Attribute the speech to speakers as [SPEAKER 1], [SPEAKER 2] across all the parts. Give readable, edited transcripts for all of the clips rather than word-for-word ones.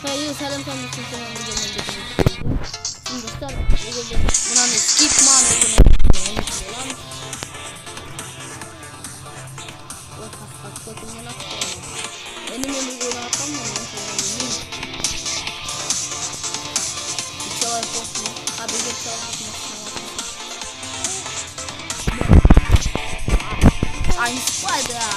[SPEAKER 1] Hayır, selam kanalımızın kanalına gelmeyi şimdi dostlar, buna ne skip mantığı ne lan? Bak bakın ne yapıyor? Benim ömrümü yapamam mı? Bir çalar kokma. Abi bir çalar kokma. I'm Spider.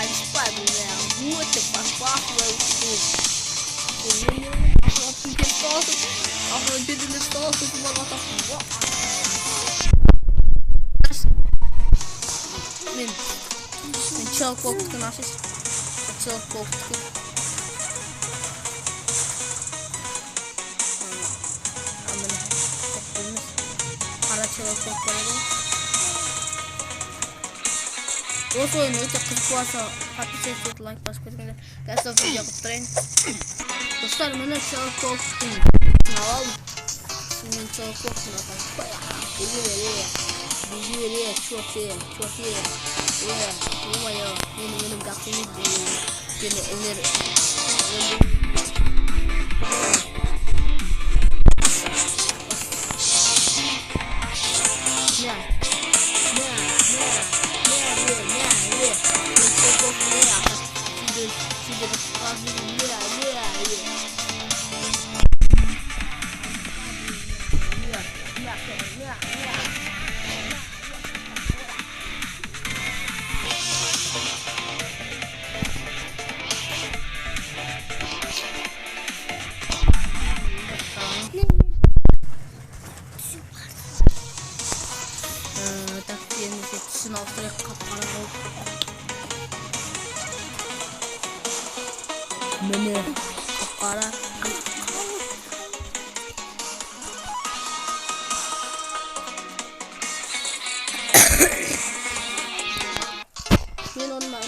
[SPEAKER 1] I'm Spider-Man. What the fuck? Aku jadi nestol semua otak gua. Min çal koktu nasıl? Çal koktu. Para çal koktu. Осы ойын өте қызық болса подписывайтесь, лайк басып кетіңіздер. Қазір видео қылып тұрайын. Достар, міне Челкоктың алып. Мен Челкоктың атам. Биги бере, чоте. Ой-ой, менің гақсымыз бені өнер. Sınav sürekli kapağına Mene kapağına Ben onunla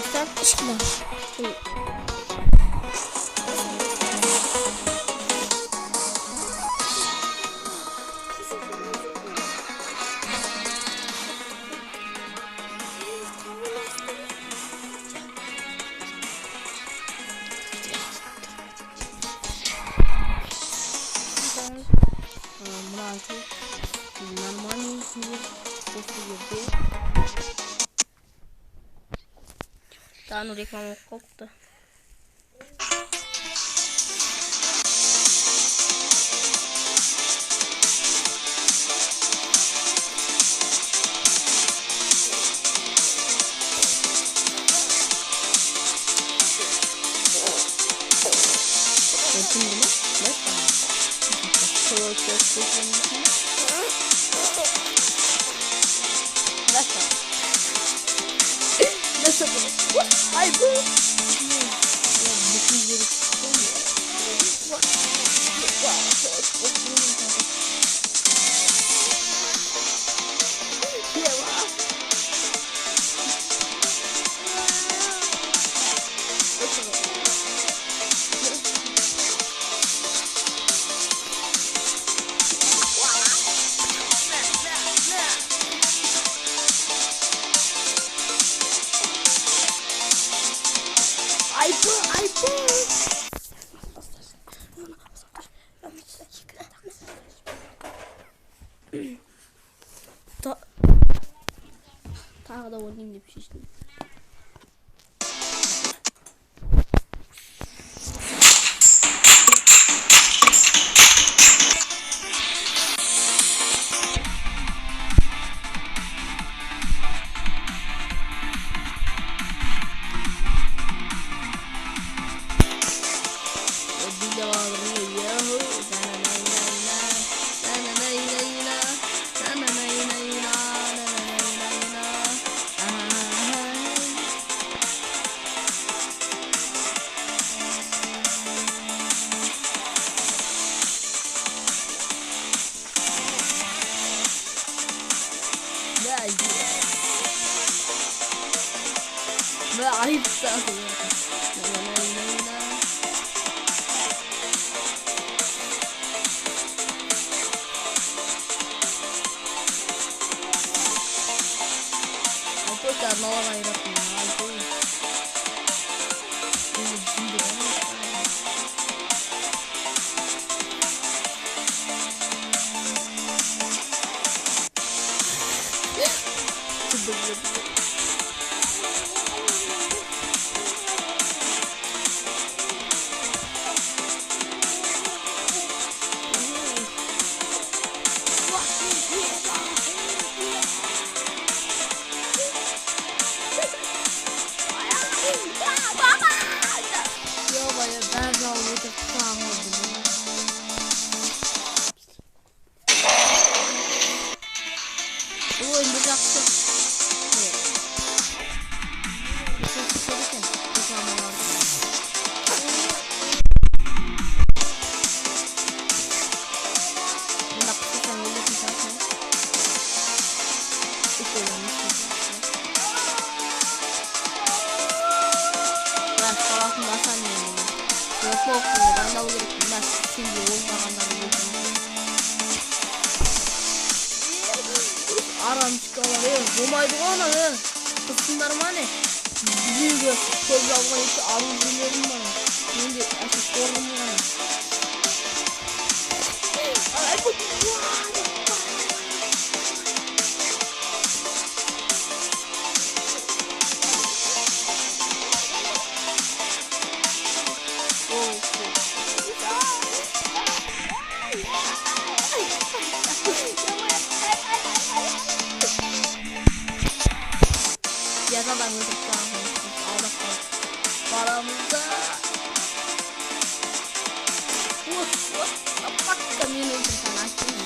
[SPEAKER 1] Stop Aşkına. Anu reklam koktu. Ay bu. Tağda oynayayım da bir şey işte. Ve ayıp sanırım. Arkadaşlar nala hayratım ya. Ben de alıyorum. Ben şimdi aram çıkarıyor. Bu maydığı ne? Kısımlar mı ne? Büyük köz almayı ki aruz biliyorum bana. Şimdi aşık sorun bana. Ay bu. Yasadan götürüp aldık paramızda. Bak kamyonu öldürsen açtın mı?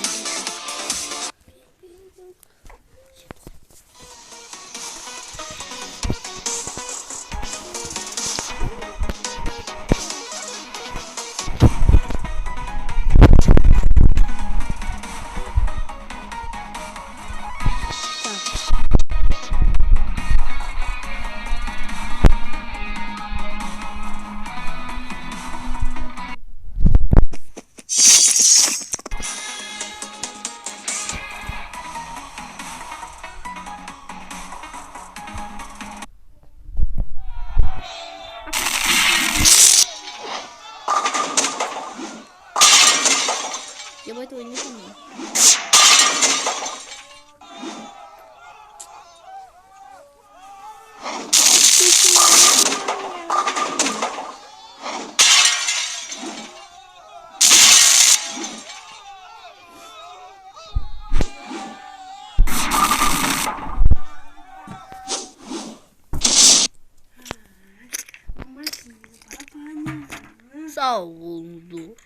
[SPEAKER 1] oldu.